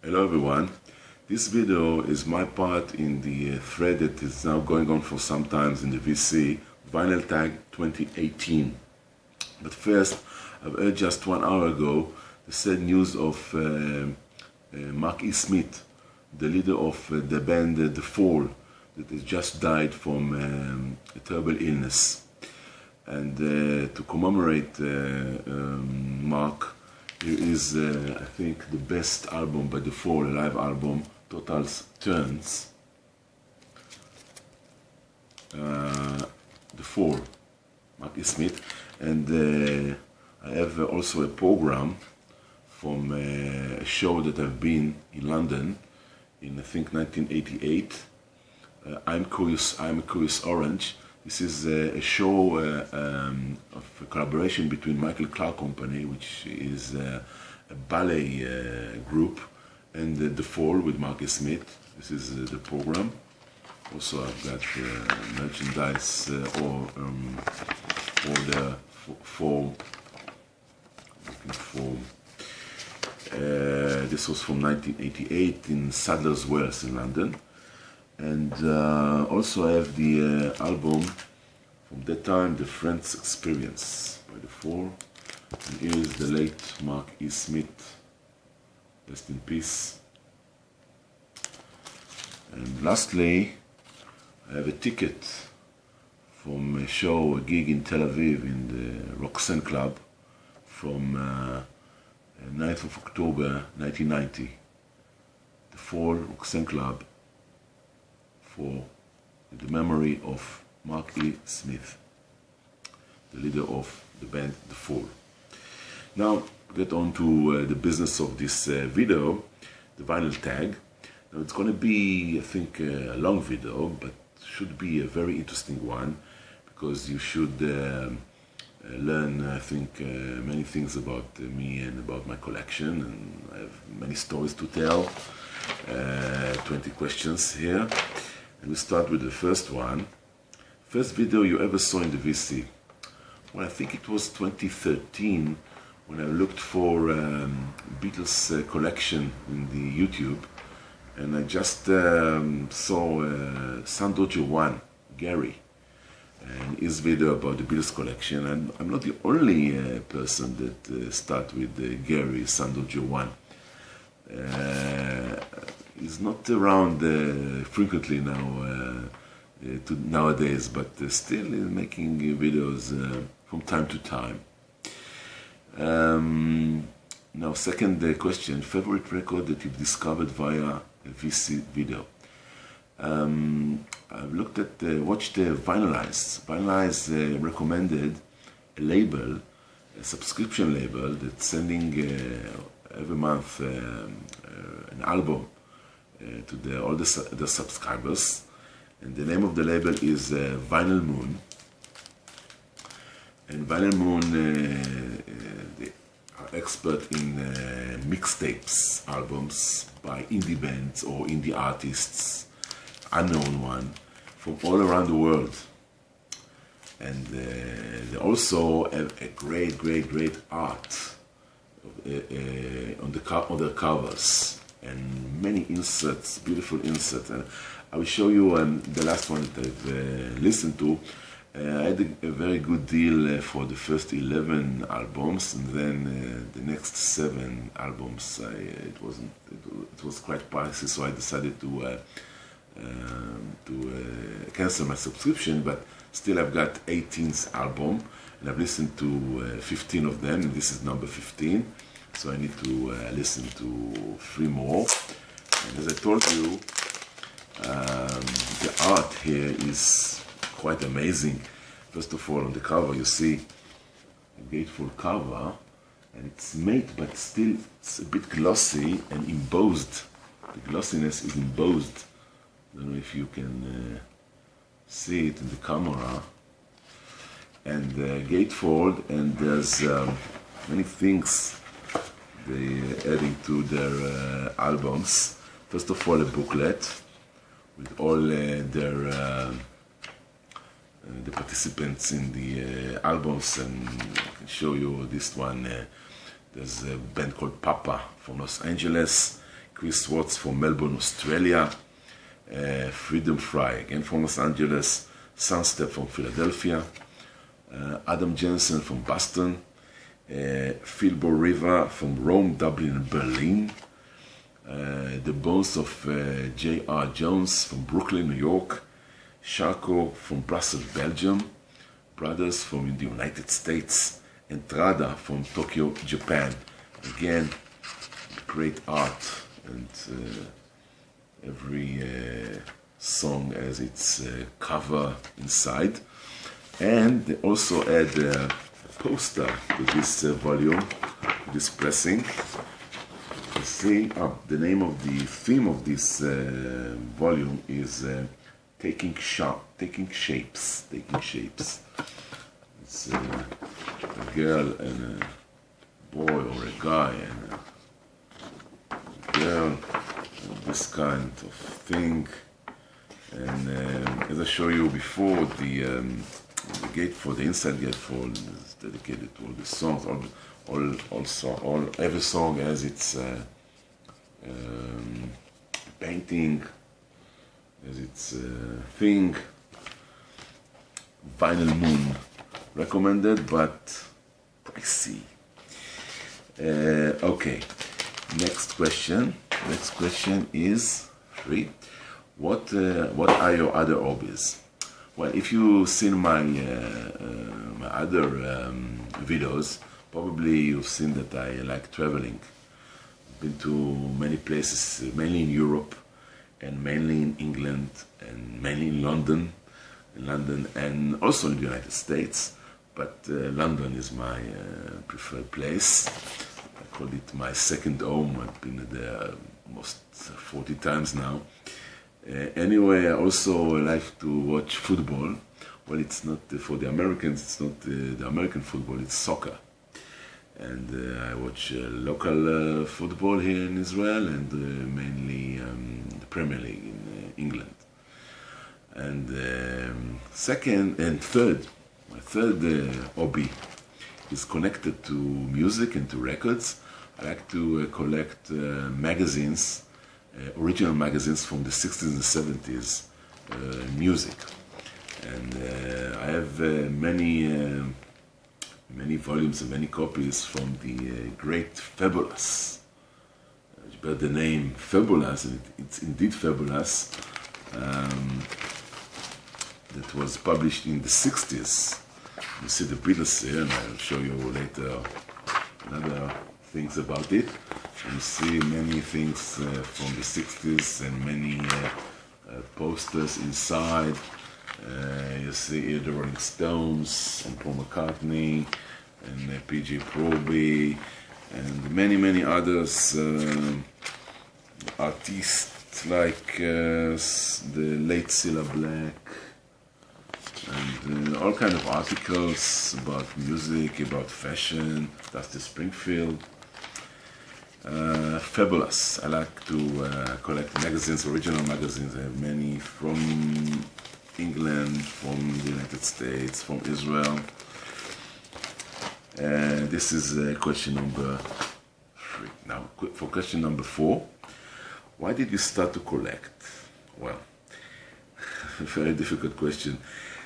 Hello everyone. This video is my part in the thread that is now going on for some times in the VC, Vinyl Tag 2018. But first, I've heard just 1 hour ago the sad news of Mark E. Smith, the leader of the band The Fall, that has just died from a terrible illness. And to commemorate Mark, here is, I think, the best album by The Fall, a live album, Total Turns. The Fall, Mark E. Smith. And I have also a program from a show that I've been in London in, I think, 1988. I'm a Curious Orange. This is a show of a collaboration between Michael Clark Company, which is a ballet group, and The Fall with Mark E. Smith. This is the program. Also, I've got merchandise this was from 1988 in Sadler's Wells in London. And also I have the album from that time, The Friends Experience by The Fall. And here is the late Mark E. Smith, rest in peace. And lastly, I have a ticket from a show, a gig in Tel Aviv in the Roxanne Club from 9th of October 1990. The Fall Roxanne Club, for the memory of Mark E. Smith, the leader of the band The Fall. Now, get on to the business of this video, the vinyl tag. Now, it's going to be, I think, a long video, but should be a very interesting one, because you should learn, I think, many things about me and about my collection, and I have many stories to tell, 20 questions here. And we start with the first one. First video you ever saw in the VC. Well, I think it was 2013 when I looked for Beatles collection in the YouTube, and I just saw Sandro 1, Gary, and his video about the Beatles collection. And I'm not the only person that start with Gary Sandro 1. He's not around frequently nowadays, but still making videos from time to time. Now, second question, favorite record that you've discovered via a VC video. I've looked at, watched Vinylize. Vinylize recommended a label, a subscription label that's sending every month an album to all the subscribers, and the name of the label is Vinyl Moon. And Vinyl Moon, they are expert in mixtapes, albums by indie bands or indie artists, unknown one, from all around the world. And they also have a great art on their covers, and many inserts, beautiful inserts. And I will show you the last one that I've listened to. I had a very good deal for the first 11 albums, and then the next 7 albums, it was quite pricey, so I decided to cancel my subscription. But still, I've got 18th album, and I've listened to 15 of them, and this is number 15. So I need to listen to 3 more. And as I told you, the art here is quite amazing. First of all, on the cover you see a beautiful cover, and it's made, but still it's a bit glossy and embossed. The glossiness is embossed. I don't know if you can see it in the camera. And gatefold, and there's many things they adding to their albums. First of all, a booklet with all the participants in the albums, and I can show you this one. There's a band called Papa from Los Angeles, Chris Watts from Melbourne, Australia. Freedom Fry, again from Los Angeles. Sunstep from Philadelphia. Adam Jensen from Boston. Philbo River from Rome, Dublin, and Berlin. The Bones of J.R. Jones from Brooklyn, New York. Sharko from Brussels, Belgium. Brothers from the United States. And Trada from Tokyo, Japan. Again, great art, and every song has its cover inside. And they also add a poster to this volume, this pressing. You see, the name of the theme of this volume is taking shapes. It's a girl and a boy, or a guy and a girl, and this kind of thing. And as I showed you before, the gatefold, the inside gatefold is dedicated to all the songs. Every song has its painting, has its thing. Vinyl Moon recommended, but pricey. Okay, next question. Next question is free. What are your other hobbies? Well, if you've seen my other videos, probably you've seen that I like traveling. I've been to many places, mainly in Europe, and mainly in England, and mainly in London, and also in the United States. But London is my preferred place. I call it my second home. I've been there almost 40 times now. Anyway, I also like to watch football. Well, it's not for the Americans, it's not the American football, it's soccer. And I watch local football here in Israel, and mainly the Premier League in England. And second and third, my third hobby is connected to music and to records. I like to collect magazines, original magazines from the 60s and 70s, music. And I have many volumes and many copies from the great Fabulous. You bear the name Fabulous, and it's indeed Fabulous. That was published in the 60s. You see the Beatles here, and I'll show you later other things about it. You see many things from the 60s and many posters inside. You see here the Rolling Stones and Paul McCartney and P.J. Proby and many others, artists like the late Cilla Black, and all kind of articles about music, about fashion, Dusty Springfield. Fabulous. I like to collect magazines, original magazines. I have many from England, from the United States, from Israel. This is question number 3. Now, for question number 4, why did you start to collect? Well, very difficult question,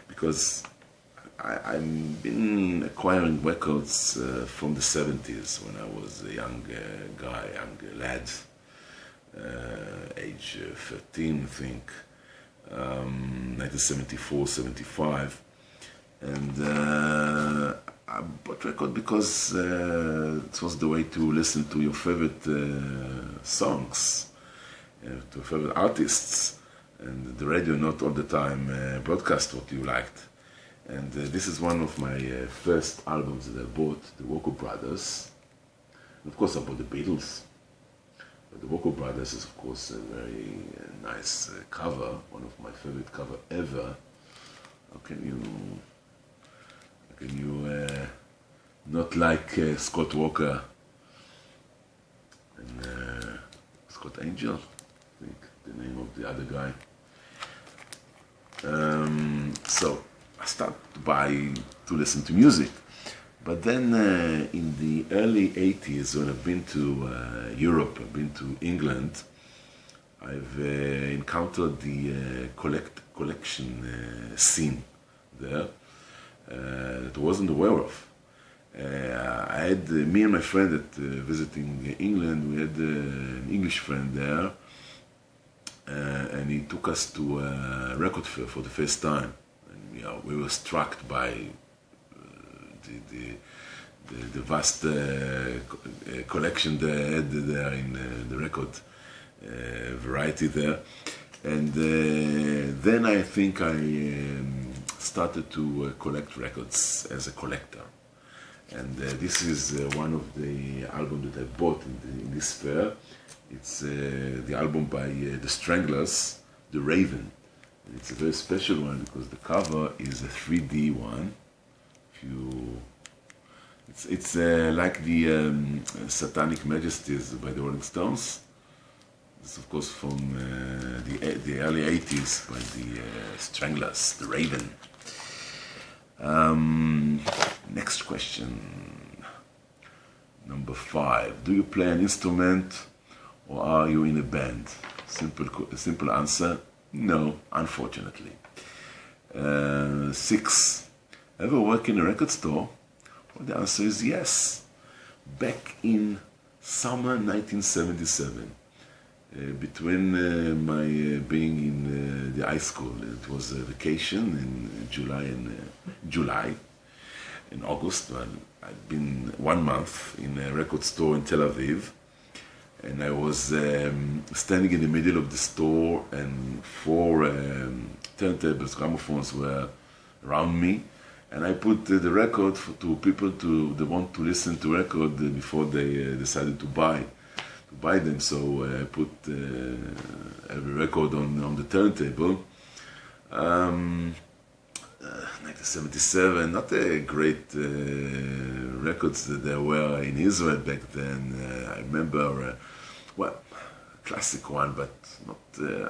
because I've been acquiring records from the 70s when I was a young guy, young lad, age 13, I think, 1974, 75. And I bought record because it was the way to listen to your favorite songs, to favorite artists. And the radio not all the time broadcast what you liked. And this is one of my first albums that I bought, the Walker Brothers. And of course I bought the Beatles. But the Walker Brothers is of course a very nice cover, one of my favorite cover ever. How can you not like Scott Walker and Scott Angel, I think the name of the other guy. So I started to listen to music, But then in the early 80s, when I've been to Europe, I've been to England, I've encountered the collection scene there that I wasn't aware of. I had me and my friend that visiting England. We had an English friend there, and he took us to a record fair for the first time. And we were struck by the vast collection they had there in the record variety there. And then I think I started to collect records as a collector. And this is one of the albums that I bought in this fair. It's the album by the Stranglers, The Raven. And it's a very special one because the cover is a 3D one. It's like the Satanic Majesties by the Rolling Stones. It's of course from the early 80s by the Stranglers, The Raven. Next question, number 5. Do you play an instrument or are you in a band? Simple answer, no, unfortunately. 6. Ever work in a record store? Well, the answer is yes. Back in summer 1977, between my being in the high school, it was a vacation in July and August. Well, I'd been 1 month in a record store in Tel Aviv, and I was standing in the middle of the store, and 4 turntables, gramophones were around me, and I put the record to people that want to listen to record before they decided to buy them. So I put every record on the turntable. 1977, not a great records that there were in Israel back then. I remember, well, a classic one, but not.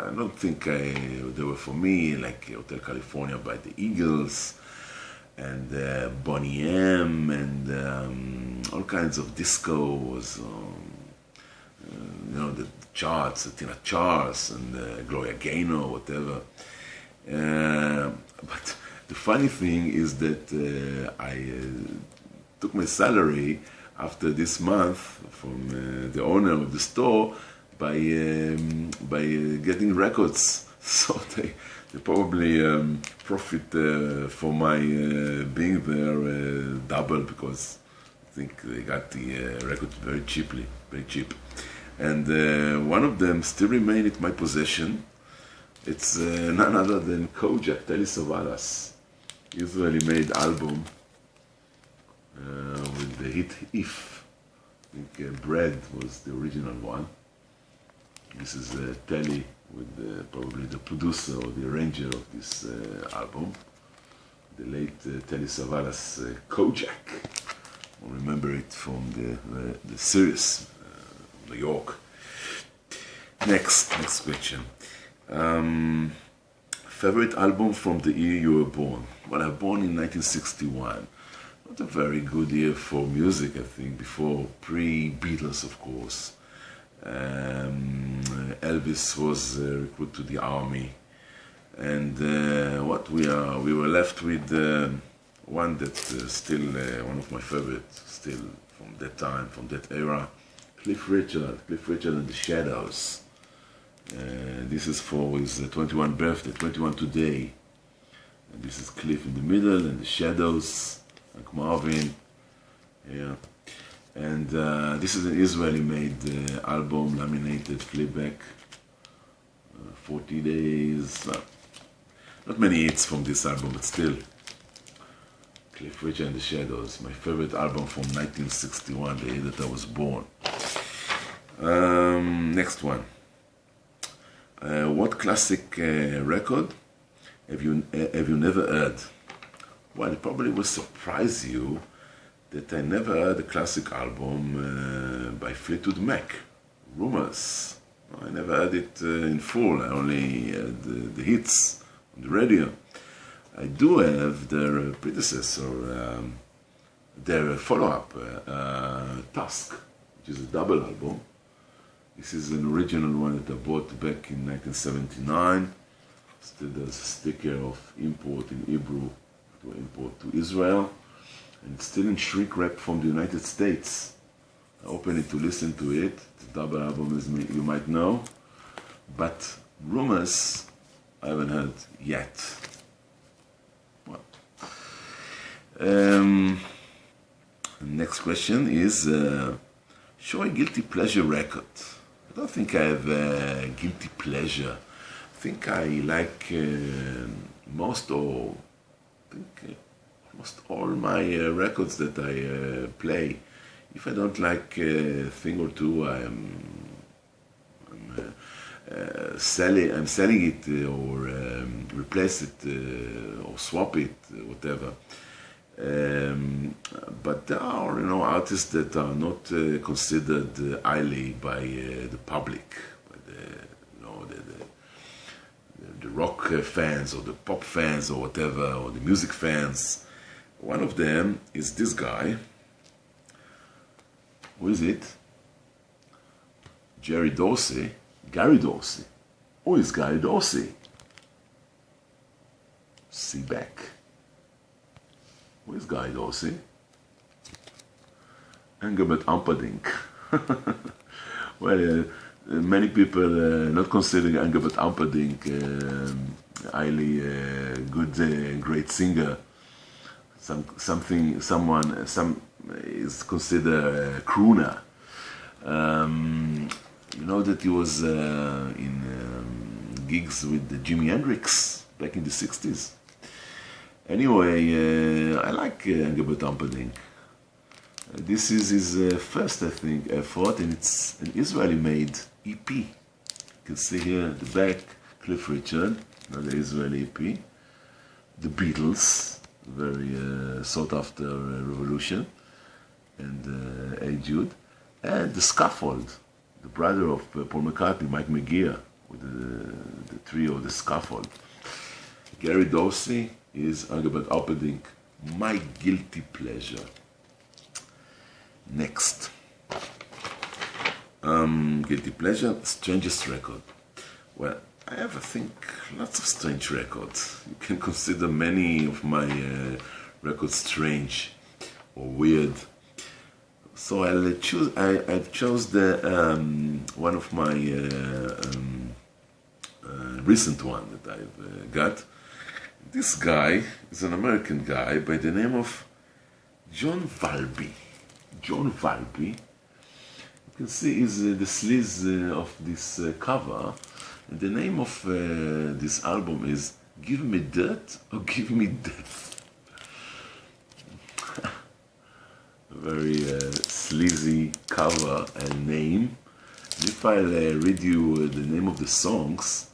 I don't think they were for me, like Hotel California by the Eagles, and Boney M, and all kinds of discos. The charts, Tina Charles and Gloria Gaynor, whatever. But the funny thing is that I took my salary after this month from the owner of the store by getting records. So they probably profit for my being there double, because I think they got the records very cheap. And one of them still remain in my possession. It's none other than Kojak, Telly Savalas, Israeli-made album with the hit If. I think Bread was the original one. This is Telly with probably the producer or the arranger of this album, the late Telly Savalas Kojak. I remember it from the series, New York. Next question. Favorite album from the year you were born? Well, I was born in 1961. Not a very good year for music, I think, before pre-Beatles, of course. Elvis was recruited to the army, and we were left with one that's still one of my favorites, still from that time, from that era, Cliff Richard and the Shadows. This is for his 21st birthday, 21 today. And this is Cliff in the middle, and the Shadows, like Marvin. Yeah. And this is an Israeli-made album, laminated, flipback. 40 days. Not many hits from this album, but still. Cliff Richard and the Shadows, my favorite album from 1961, the year that I was born. Next one. What classic record have you never heard? Well, it probably will surprise you that I never heard a classic album by Fleetwood Mac, Rumors. I never heard it in full. I only heard the hits on the radio. I do have their predecessor, their follow-up, Tusk, which is a double album. This is an original one that I bought back in 1979. Still there's a sticker of import in Hebrew to import to Israel. And it's still in shrink wrap from the United States. I opened it to listen to it. It's a double album, as you might know. But Rumors, I haven't heard yet. Well. Next question is, show a guilty pleasure record. I don't think I have a guilty pleasure. I think I like almost all my records that I play. If I don't like a thing or two, I'm selling it or replace it or swap it, whatever. But there are, artists that are not considered highly by the public, by the rock fans or the pop fans or whatever, or the music fans. One of them is this guy. Who is it? Gary Dorsey. Who is Gary Dorsey? See back. Who is Gary Dorsey? Engelbert Humperdinck. Well, many people not considering Engelbert Humperdinck highly great singer. Some is considered a crooner. You know that he was in gigs with Jimi Hendrix back in the 60s. Anyway, I like Engelbert Humperdinck. This is his first, I think, effort, and it's an Israeli-made EP. You can see here at the back, Cliff Richard, another Israeli EP. The Beatles, very sought-after revolution, and Hey Jude. And The Scaffold, the brother of Paul McCartney, Mike McGear, with the trio, The Scaffold. Gary Dorsey is Engelbert Humperdinck, my guilty pleasure. Next. Guilty pleasure, strangest record. Well, I have, I think, lots of strange records. You can consider many of my records strange or weird. So I chose the one of my recent one that I've got. This guy is an American guy by the name of John Valby. John Valby. You can see is the sleeves of this cover. And the name of this album is Give Me Dirt or Give Me Death. Very sleazy cover and name. And if I'll read you the name of the songs,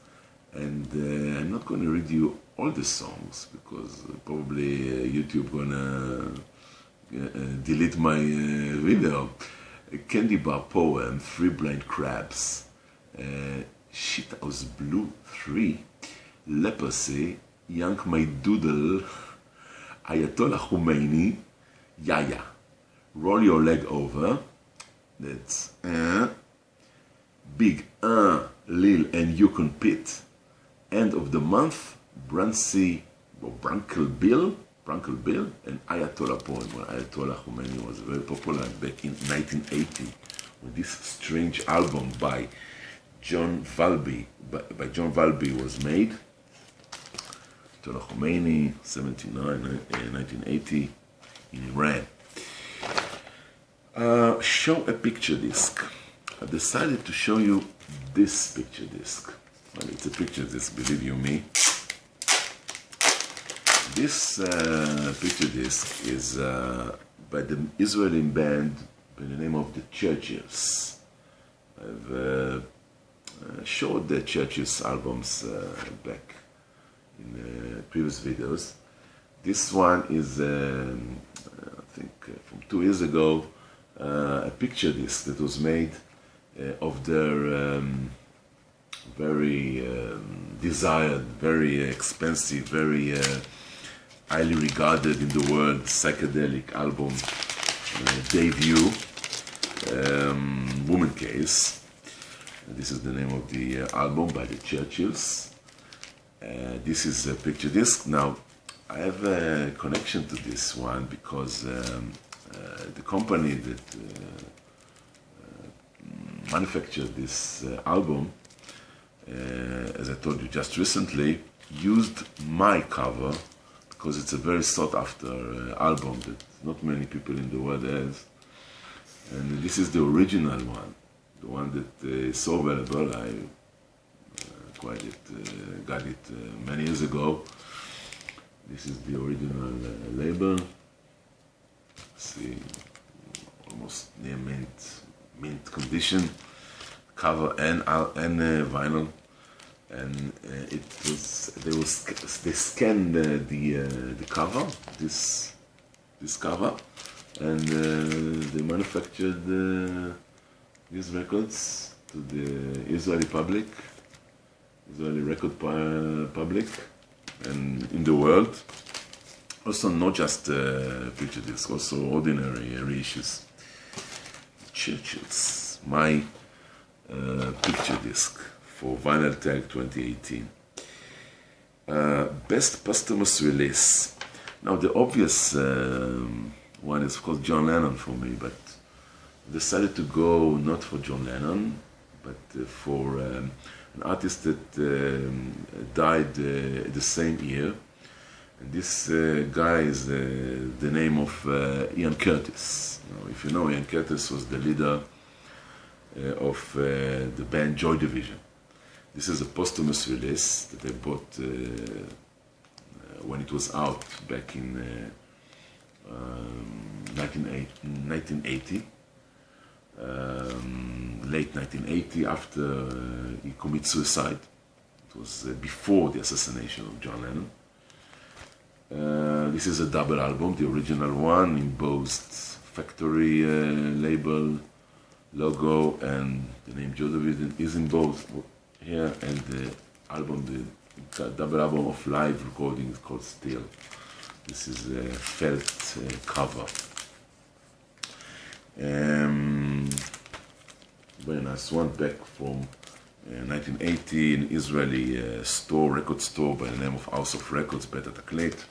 and I'm not going to read you all the songs because probably YouTube gonna delete my video. Candy Bar Poem, Three Blind Crabs, Shithouse Blue 3, Leprosy, Yank My Doodle, Ayatollah Khomeini, Yaya, Roll Your Leg Over, that's Big Lil and Yukon Pit, End of the Month, Bruncey or Brunkle Bill, and Ayatollah Poem. Well, Ayatollah Khomeini was very popular back in 1980 when this strange album by John Valby was made. Ayatollah Khomeini, 1980 in Iran. Show a picture disc. I decided to show you this picture disc. Well, it's a picture disc, believe you me. This picture disc is by the Israeli band by the name of the Churches. I've showed the Churches albums back in previous videos. This one is, I think, from 2 years ago, a picture disc that was made of their very desired, very expensive, very highly regarded in the world psychedelic album debut, Woman Case. This is the name of the album by the Churchills. This is a picture disc. Now, I have a connection to this one because the company that manufactured this album, as I told you just recently, used my cover because it's a very sought after album that not many people in the world has. And this is the original one, the one that is so valuable. I got it many years ago. This is the original label. See, almost near mint condition, cover and vinyl. And they scanned the cover, this cover, and they manufactured these records to the Israeli record public, and in the world. Also, not just picture discs, also ordinary reissues. Churchills, my picture disc for Vinyl Tag 2018. Best posthumous release. Now, the obvious one is, of course, John Lennon for me, but I decided to go not for John Lennon, but for an artist that died the same year. And this guy is the name of Ian Curtis. Now, if you know, Ian Curtis was the leader of the band Joy Division. This is a posthumous release that I bought when it was out back in 1980. Late 1980, after he committed suicide. It was before the assassination of John Lennon. This is a double album. The original one embossed factory label, logo, and the name Joy Division is embossed here, and the album, the double album of live recordings called Still. This is a felt cover. Very nice one, back from 1980, an Israeli record store by the name of House of Records, Better Taklit.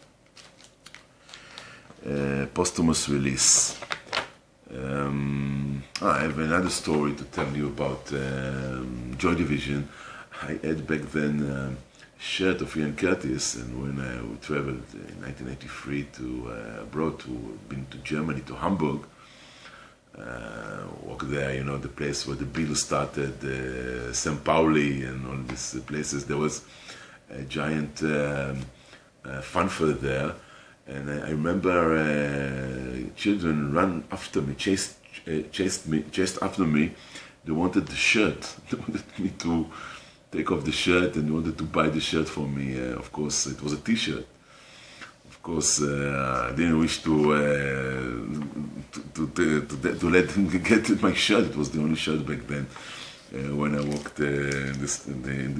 Posthumous release. I have another story to tell you about Joy Division. I had back then a shirt of Ian Curtis, and when I traveled in 1983 to abroad, been to Germany, to Hamburg, walk there, you know, the place where the Beatles started, St. Pauli and all these places. There was a giant fanfare there, and I remember children ran after me, chased after me. They wanted the shirt. They wanted me to take off the shirt, and they wanted to buy the shirt for me. Of course, it was a T-shirt. Of course, I didn't wish to let them get my shirt. It was the only shirt back then when I walked in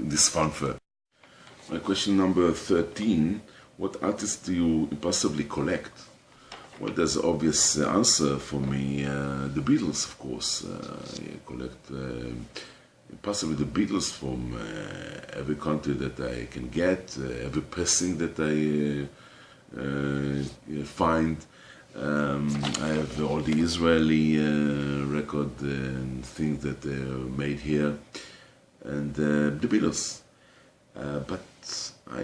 this fanfare. My question number 13: what artists do you possibly collect? Well, there's an obvious answer for me. The Beatles, of course. I collect possibly the Beatles from every country that I can get, every pressing that I find. I have all the Israeli record and things that are made here, and the Beatles. But I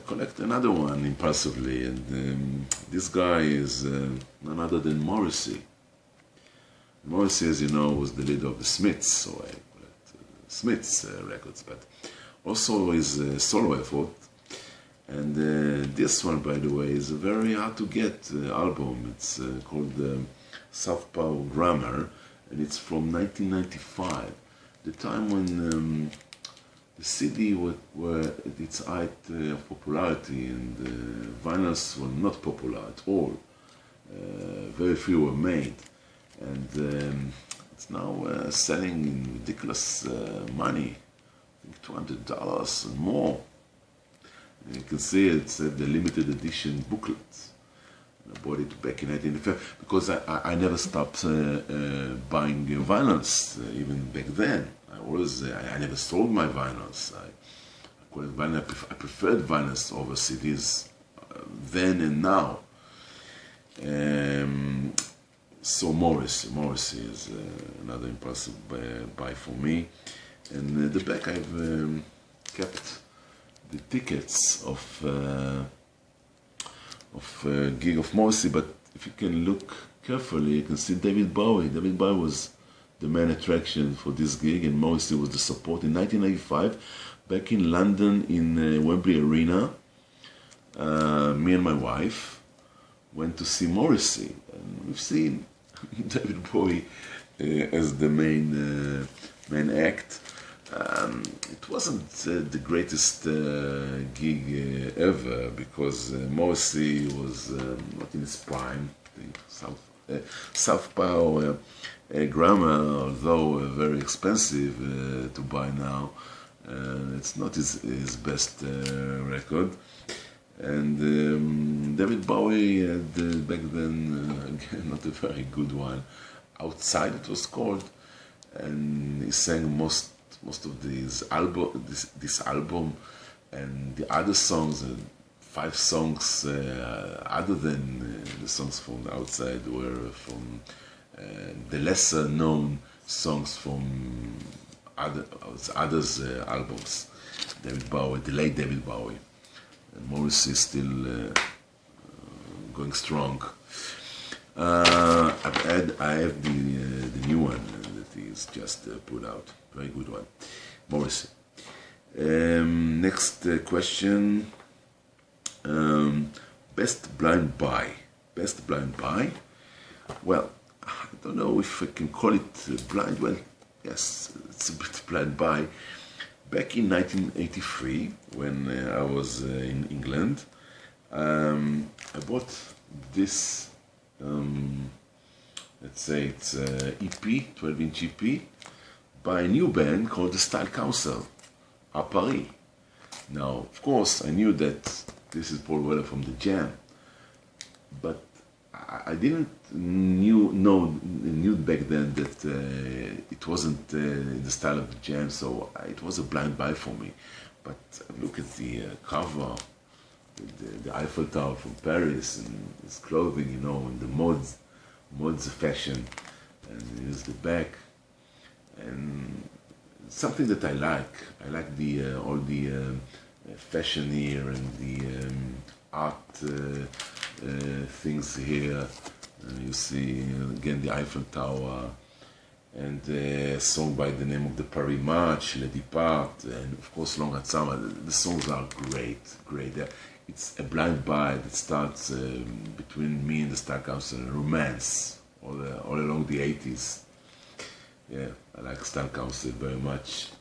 collect another one impulsively, and this guy is none other than Morrissey. Morrissey, as you know, was the leader of the Smiths, so I collect Smiths records, but also his solo effort. And this one, by the way, is a very hard to get album. It's called Southpaw Grammar, and it's from 1995, the time when the CD were at its height of popularity, and vinyls were not popular at all. Very few were made, and it's now selling in ridiculous money. I think $200 and more. You can see it's the limited edition booklet. I bought it back in 1985 because I never stopped buying vinyls, even back then. I never sold my vinyls. I call it vinyl. I preferred vinyls over CDs then and now. So Morrissey is another impulsive buy for me. And the back I've kept the tickets of gig of Morrissey, but if you can look carefully, you can see David Bowie. David Bowie was the main attraction for this gig, and Morrissey was the support. In 1995, back in London in Wembley Arena, me and my wife went to see Morrissey, and we've seen David Bowie as the main act. It wasn't the greatest gig ever because Morrissey was not in his prime. I think Southpaw Grammar, although very expensive to buy now, it's not his best record. And David Bowie had back then again not a very good one. Outside it was called, and he sang most of this album, and the other songs, 5 songs other than the songs from the outside, were from the lesser known songs from others albums. David Bowie, the late David Bowie, and Morrissey is still going strong. I have the new one that he's just put out. Very good one. Morrissey. Next question. Best blind buy. Best blind buy? Well, I don't know if I can call it blind. Well, yes, it's a bit blind buy. Back in 1983, when I was in England, I bought this, let's say it's EP, 12-inch EP, by a new band called the Style Council, à Paris. Now, of course, I knew that this is Paul Weller from the Jam, but I didn't knew back then that it wasn't in the style of the Jam, so it was a blind buy for me. But look at the cover, the Eiffel Tower from Paris, and his clothing, you know, and the mods fashion, and here's the back. And something that I like. I like the all the fashion here and the art things here. You see again the Eiffel Tower, and a song by the name of the Paris March, Le Depart, and of course Long Hot Summer. The songs are great. It's a blind buy that starts between me and the Style Council, romance all along the 80s. Yeah, I like Style Council very much.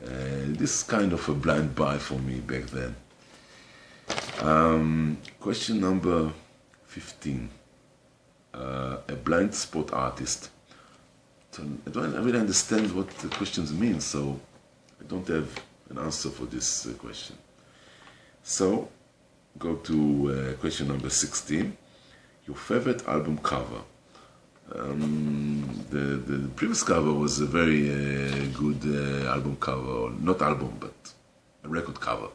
This is kind of a blind buy for me back then. Question number 15. A blind spot artist. So I don't really understand what the questions mean, so I don't have an answer for this question. So, go to question number 16. Your favorite album cover. The previous cover was a very good album cover, or not album, but a record cover.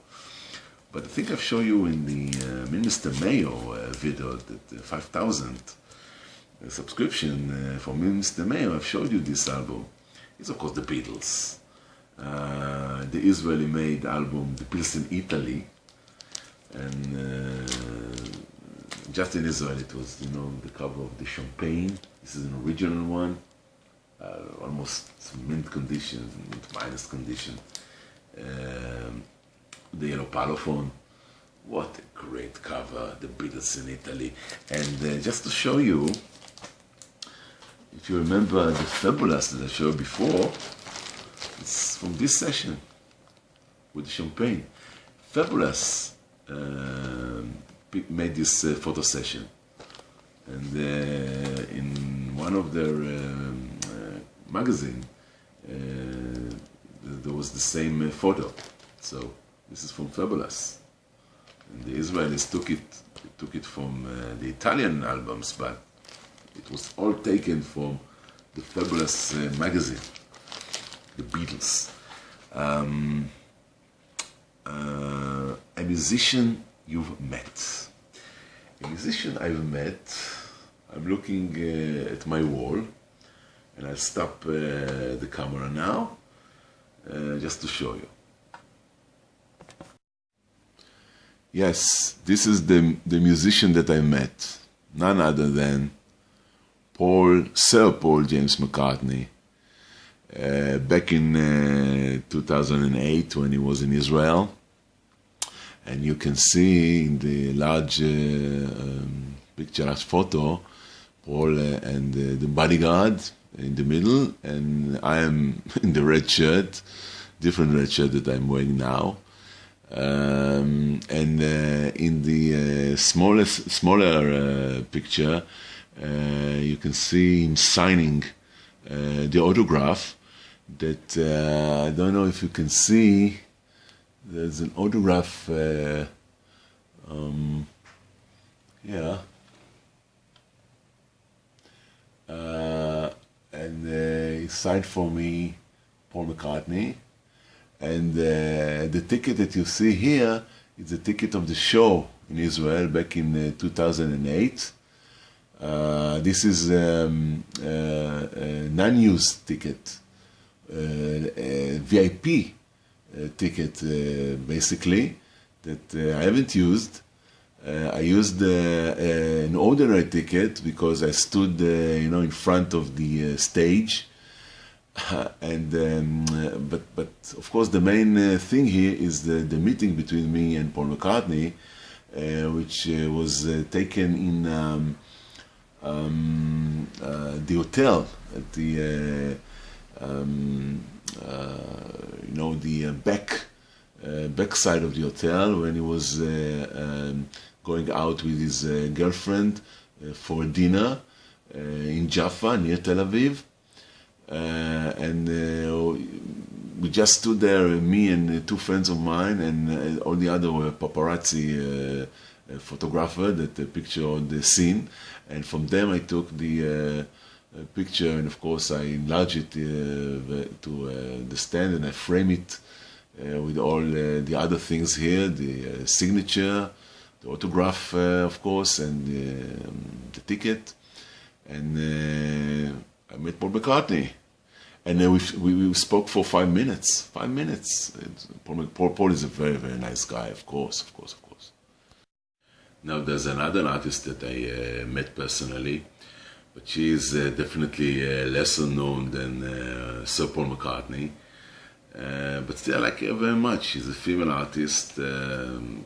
But I think I've shown you in the Mr. Mayo video, that 5,000 subscription for Mr. Mayo. I've showed you this album. It's of course the Beatles, the Israeli-made album, The Beatles in Italy, and just in Israel it was, you know, the cover of the Champagne. This is an original one, almost mint condition, mint minus condition. The Yellow Parlophone. What a great cover, the Beatles in Italy. And just to show you, if you remember the Fabulous that I showed before, it's from this session with the Champagne. Fabulous made this photo session, and in one of their magazine there was the same photo. So this is from Fabulous. And the Israelis took it from the Italian albums, but it was all taken from the fabulous magazine, the Beatles. A musician you've met. A musician I've met, I'm looking at my wall, and I'll stop the camera now, just to show you. Yes, this is the musician that I met, none other than Sir Paul James McCartney, back in 2008 when he was in Israel. And you can see in the large picturesque photo, Paul and the bodyguard in the middle, and I am in the red shirt, different red shirt that I'm wearing now. And in the smaller picture, you can see him signing the autograph that I don't know if you can see. There's an autograph here, and he signed for me, Paul McCartney, and the ticket that you see here is the ticket of the show in Israel back in 2008. This is a non-used ticket, VIP ticket, basically, that I haven't used. I used an ordinary ticket because I stood, in front of the stage, and but of course the main thing here is the meeting between me and Paul McCartney, which was taken in the hotel at the the back side of the hotel, when he was going out with his girlfriend for dinner in Jaffa near Tel Aviv, and we just stood there, me and two friends of mine, and all the other were paparazzi photographer that pictured the scene, and from them I took the picture, and of course I enlarged it to the stand, and I frame it with all the other things here, the signature, the autograph, of course, and the ticket. And I met Paul McCartney, and then we spoke for 5 minutes. 5 minutes. Paul is a very, very nice guy, of course. Now there's another artist that I met personally, but she is definitely lesser known than Sir Paul McCartney. But still, I like her very much. She's a female artist.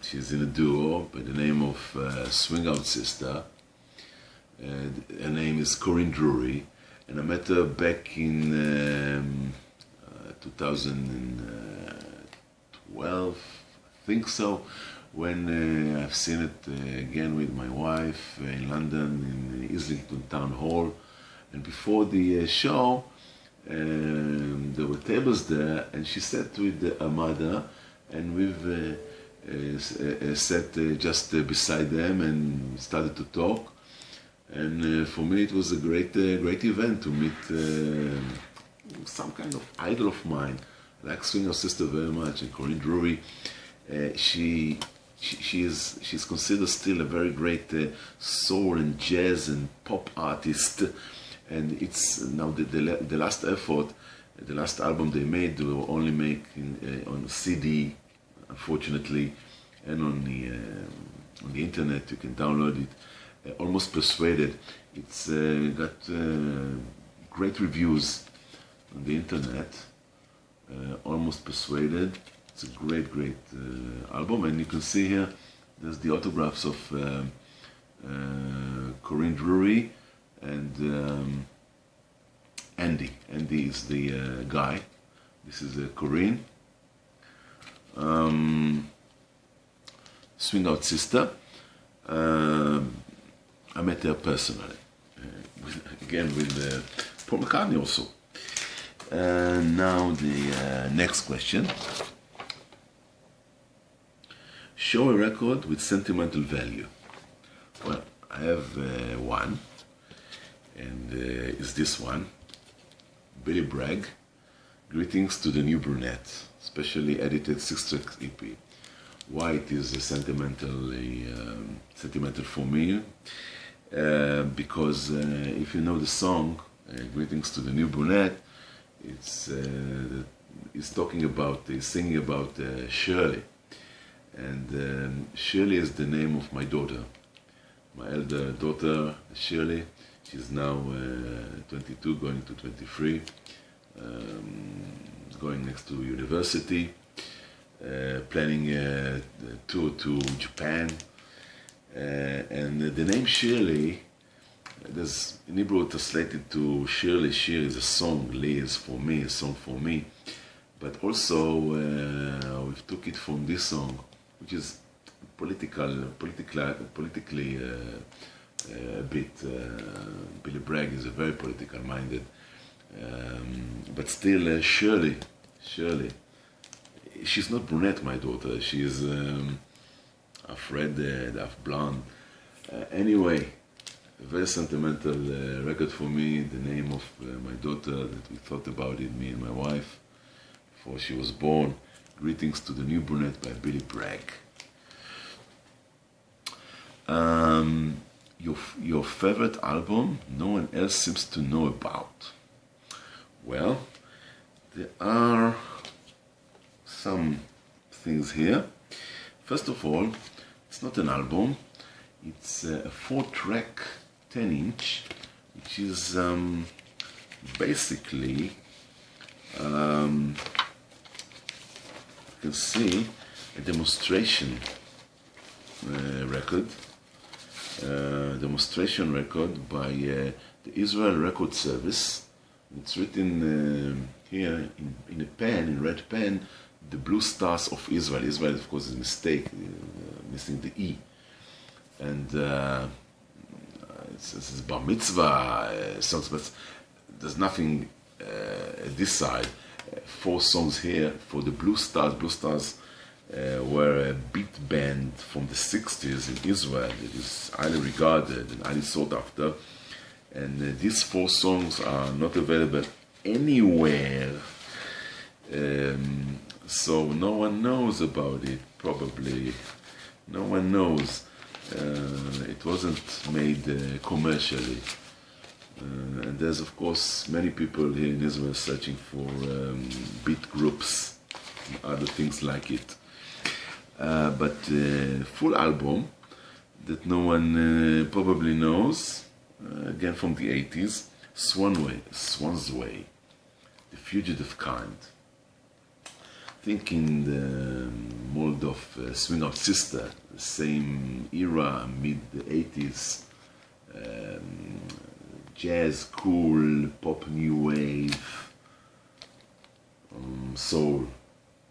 She's in a duo by the name of Swing Out Sister. Her name is Corinne Drury, and I met her back in 2012, I think so, when I've seen it again with my wife in London, in Islington Town Hall. And before the show, there were tables there, and she sat with her mother, and we've sat just beside them and started to talk. And for me, it was a great event to meet some kind of idol of mine. I like Swing Out Sister very much, and Corinne Drury, she's considered still a very great soul and jazz and pop artist. And it's now the last effort, the last album they made, they will only make on CD, unfortunately, and on the internet. You can download it. Almost Persuaded. It's got great reviews on the internet. Almost Persuaded. It's a great album, and you can see here there's the autographs of Corinne Drury and Andy. Andy is the guy. This is Corinne. Swing Out Sister. I met her personally, again with Paul McCartney also. Now the next question. Show a record with sentimental value. Well, I have one, and it's this one. Billy Bragg, Greetings to the New Brunette, specially edited 6-track EP. Why it is sentimental for me? Because if you know the song, Greetings to the New Brunette, it's talking about, singing about Shirley. And Shirley is the name of my daughter. My elder daughter, Shirley, she's now 22, going to 23, going next to university, planning a tour to Japan. And the name Shirley, there's in Hebrew translated to Shirley. Shir is a song, Li is for me, a song for me. But also we took it from this song, which is politically a bit. Billy Bragg is a very political minded, but still Shirley. She's not brunette, my daughter. She's half red, half blonde. Anyway, a very sentimental record for me. The name of my daughter that we thought about it, me and my wife, before she was born. Greetings to the New Brunette by Billy Bragg. Your favorite album no one else seems to know about. Well, there are some things here. First of all, it's not an album, it's a 4-track 10-inch, which is basically, you can see, a demonstration record. Demonstration record by the Israel Record Service. It's written here in a pen, in red pen, the Blue Stars of Israel. Israel, of course, is a mistake, missing the E. And it's bar mitzvah songs, but there's nothing this side. 4 songs here for the Blue Stars. Blue Stars were a beat band from the 60s in Israel. It is highly regarded and highly sought after. And these 4 songs are not available anywhere. So no one knows about it, probably. No one knows. It wasn't made commercially. And there's, of course, many people here in Israel searching for beat groups and other things like it. But full album that no one probably knows, again from the 80s, Swan's Way, The Fugitive Kind. I think in the mold of Swing Out Sister, the same era, mid-80s, jazz, cool, pop, new wave, soul.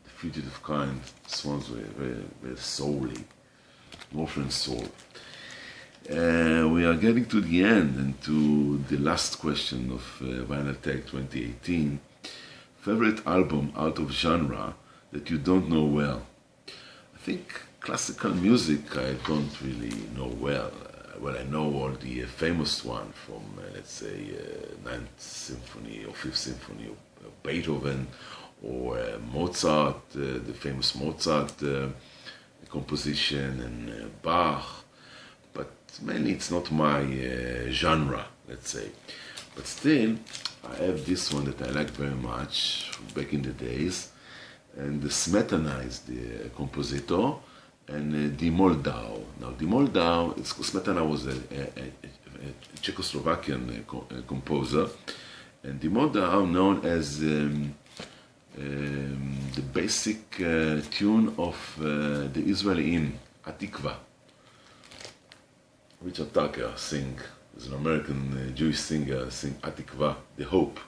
The Fugitive Kind, Swan's Way, very, very soul-y, Morphin soul. We are getting to the end and to the last question of Vinyl Tag 2018. Favorite album out of genre that you don't know well? I think classical music I don't really know well. Well, I know all the famous one from, let's say, 9th Symphony or 5th Symphony of Beethoven, or Mozart, the famous Mozart composition, and Bach. But mainly it's not my genre, let's say. But still, I have this one that I like very much back in the days, and the Smetana is the compositor, and the Moldau. Now, the Moldau, Smetana was a Czechoslovakian composer, and the Moldau known as the basic tune of the Israeli hymn, Atikva. Richard Tucker is an American Jewish singer, sing Atikva, the hope,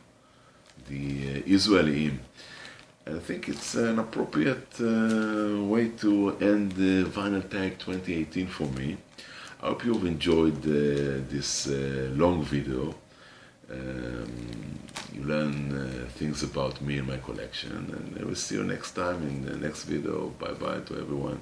the Israeli hymn. And I think it's an appropriate way to end the Vinyl Tag 2018 for me. I hope you've enjoyed this long video. You learn things about me and my collection, and I will see you next time in the next video. Bye bye to everyone.